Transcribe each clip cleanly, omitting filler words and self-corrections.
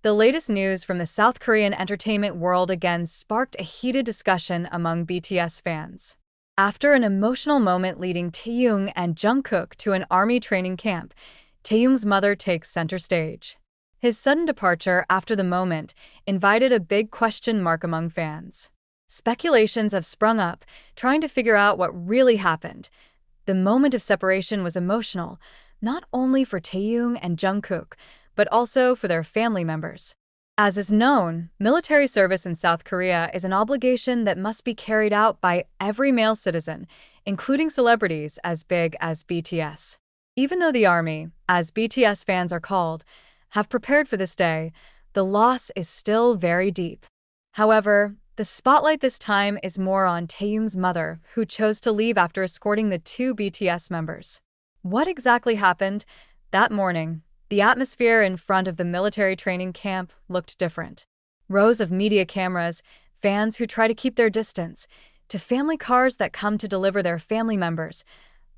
The latest news from the South Korean entertainment world again sparked a heated discussion among BTS fans. After an emotional moment leading Taehyung and Jungkook to an army training camp, Taehyung's mother takes center stage. His sudden departure after the moment invited a big question mark among fans. Speculations have sprung up, trying to figure out what really happened. The moment of separation was emotional, not only for Taehyung and Jungkook, but also for their family members. As is known, military service in South Korea is an obligation that must be carried out by every male citizen, including celebrities as big as BTS. Even though the army, as BTS fans are called, have prepared for this day, the loss is still very deep. However, the spotlight this time is more on Taehyung's mother, who chose to leave after escorting the two BTS members. What exactly happened that morning? The atmosphere in front of the military training camp looked different. Rows of media cameras, fans who try to keep their distance, to family cars that come to deliver their family members,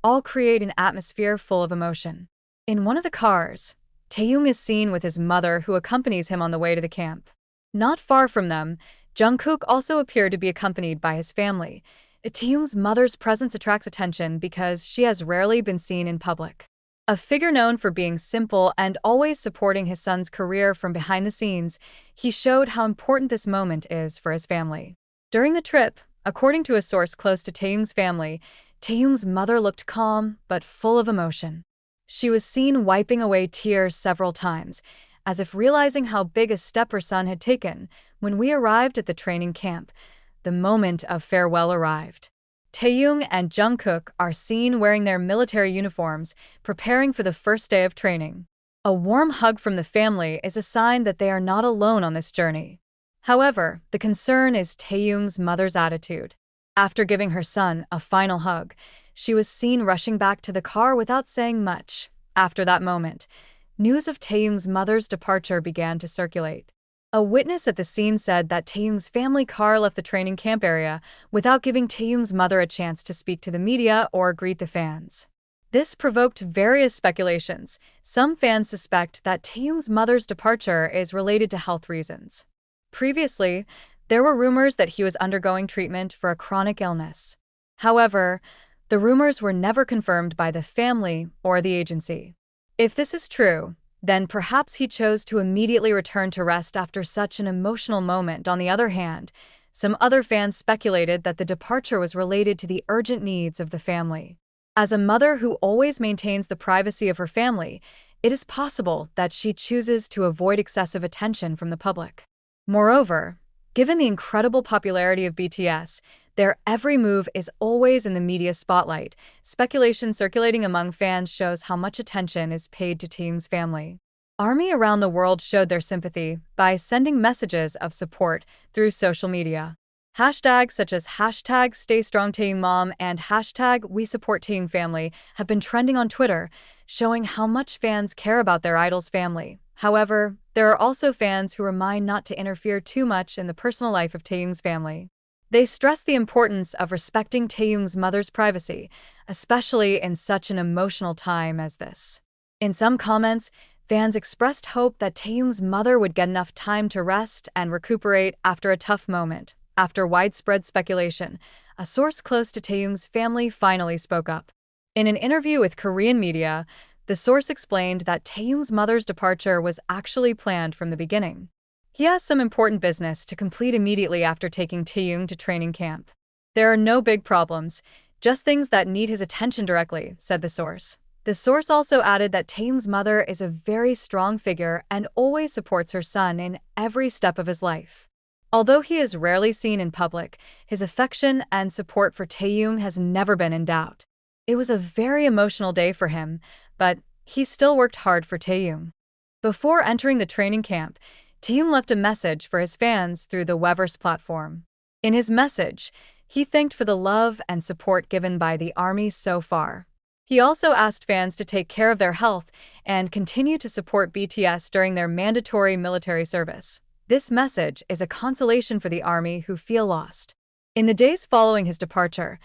all create an atmosphere full of emotion. In one of the cars, Taehyung is seen with his mother, who accompanies him on the way to the camp. Not far from them, Jungkook also appeared to be accompanied by his family. Taehyung's mother's presence attracts attention because she has rarely been seen in public. A figure known for being simple and always supporting his son's career from behind the scenes, he showed how important this moment is for his family. During the trip, according to a source close to Taehyung's family, Taehyung's mother looked calm but full of emotion. She was seen wiping away tears several times, as if realizing how big a step her son had taken. When we arrived at the training camp, the moment of farewell arrived. Taehyung and Jungkook are seen wearing their military uniforms, preparing for the first day of training. A warm hug from the family is a sign that they are not alone on this journey. However, the concern is Taehyung's mother's attitude. After giving her son a final hug, she was seen rushing back to the car without saying much. After that moment, news of Taehyung's mother's departure began to circulate. A witness at the scene said that Taehyung's family car left the training camp area without giving Taehyung's mother a chance to speak to the media or greet the fans. This provoked various speculations. Some fans suspect that Taehyung's mother's departure is related to health reasons. Previously, there were rumors that he was undergoing treatment for a chronic illness. However, the rumors were never confirmed by the family or the agency. If this is true, then perhaps he chose to immediately return to rest after such an emotional moment. On the other hand, some other fans speculated that the departure was related to the urgent needs of the family. As a mother who always maintains the privacy of her family, it is possible that she chooses to avoid excessive attention from the public. Moreover, given the incredible popularity of BTS, their every move is always in the media spotlight. Speculation circulating among fans shows how much attention is paid to Taehyung's family. Army around the world showed their sympathy by sending messages of support through social media. Hashtags such as #StayStrongTaehyungMom and #WeSupportTaehyungFamily have been trending on Twitter, showing how much fans care about their idol's family. However, there are also fans who remind not to interfere too much in the personal life of Taehyung's family. They stress the importance of respecting Taehyung's mother's privacy, especially in such an emotional time as this. In some comments, fans expressed hope that Taehyung's mother would get enough time to rest and recuperate after a tough moment. After widespread speculation, a source close to Taehyung's family finally spoke up. In an interview with Korean media, the source explained that Taehyung's mother's departure was actually planned from the beginning. He has some important business to complete immediately after taking Taehyung to training camp. There are no big problems, just things that need his attention directly, said the source. The source also added that Taehyung's mother is a very strong figure and always supports her son in every step of his life. Although he is rarely seen in public, his affection and support for Taehyung has never been in doubt. It was a very emotional day for him, but he still worked hard for Taehyung. Before entering the training camp, Taehyung left a message for his fans through the Weverse platform. In his message, he thanked for the love and support given by the army so far. He also asked fans to take care of their health and continue to support BTS during their mandatory military service. This message is a consolation for the army who feel lost. In the days following his departure,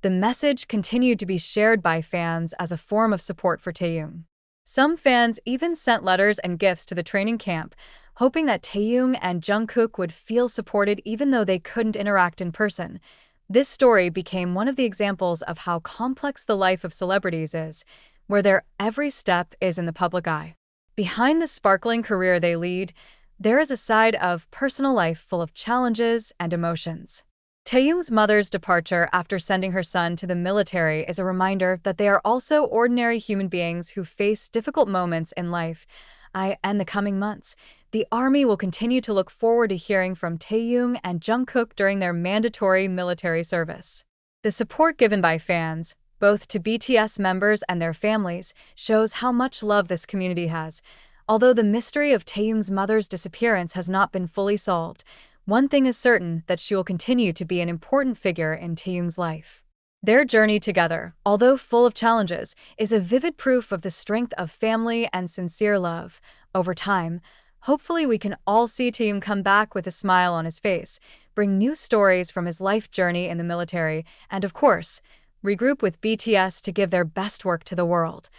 the message continued to be shared by fans as a form of support for Taehyung. Some fans even sent letters and gifts to the training camp, hoping that Taehyung and Jungkook would feel supported even though they couldn't interact in person. This story became one of the examples of how complex the life of celebrities is, where their every step is in the public eye. Behind the sparkling career they lead, there is a side of personal life full of challenges and emotions. Taehyung's mother's departure after sending her son to the military is a reminder that they are also ordinary human beings who face difficult moments in life. In the coming months, the army will continue to look forward to hearing from Taehyung and Jungkook during their mandatory military service. The support given by fans, both to BTS members and their families, shows how much love this community has. Although the mystery of Taehyung's mother's disappearance has not been fully solved, one thing is certain, that she will continue to be an important figure in Taehyung's life. Their journey together, although full of challenges, is a vivid proof of the strength of family and sincere love. Over time, hopefully we can all see Taehyung come back with a smile on his face, bring new stories from his life journey in the military, and of course, regroup with BTS to give their best work to the world.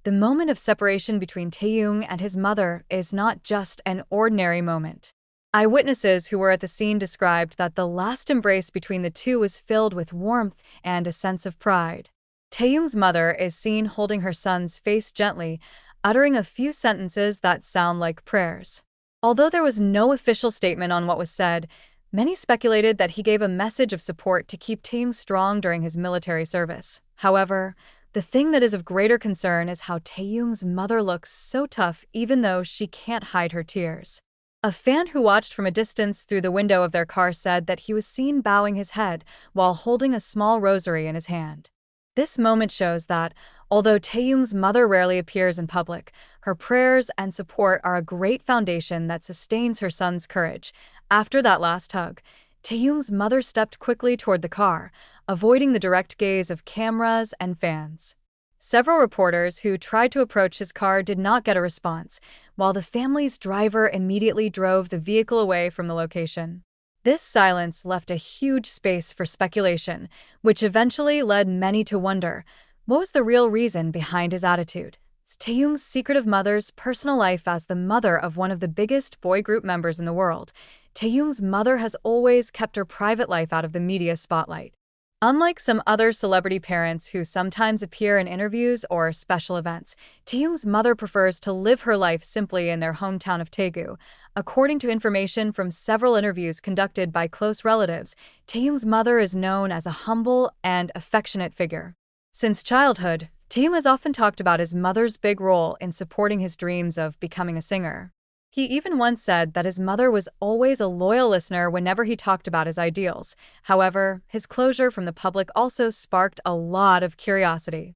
The moment of separation between Taehyung and his mother is not just an ordinary moment. Eyewitnesses who were at the scene described that the last embrace between the two was filled with warmth and a sense of pride. Taehyung's mother is seen holding her son's face gently, uttering a few sentences that sound like prayers. Although there was no official statement on what was said, many speculated that he gave a message of support to keep Taehyung strong during his military service. However, the thing that is of greater concern is how Taehyung's mother looks so tough even though she can't hide her tears. A fan who watched from a distance through the window of their car said that he was seen bowing his head while holding a small rosary in his hand. This moment shows that, although Taehyung's mother rarely appears in public, her prayers and support are a great foundation that sustains her son's courage. After that last hug, Taehyung's mother stepped quickly toward the car, avoiding the direct gaze of cameras and fans. Several reporters who tried to approach his car did not get a response, while the family's driver immediately drove the vehicle away from the location. This silence left a huge space for speculation, which eventually led many to wonder, what was the real reason behind his attitude? Taehyung's secretive mother's personal life. As the mother of one of the biggest boy group members in the world, Taehyung's mother has always kept her private life out of the media spotlight. Unlike some other celebrity parents who sometimes appear in interviews or special events, Taehyung's mother prefers to live her life simply in their hometown of Daegu. According to information from several interviews conducted by close relatives, Taehyung's mother is known as a humble and affectionate figure. Since childhood, Taehyung has often talked about his mother's big role in supporting his dreams of becoming a singer. He even once said that his mother was always a loyal listener whenever he talked about his ideals. However, his closure from the public also sparked a lot of curiosity.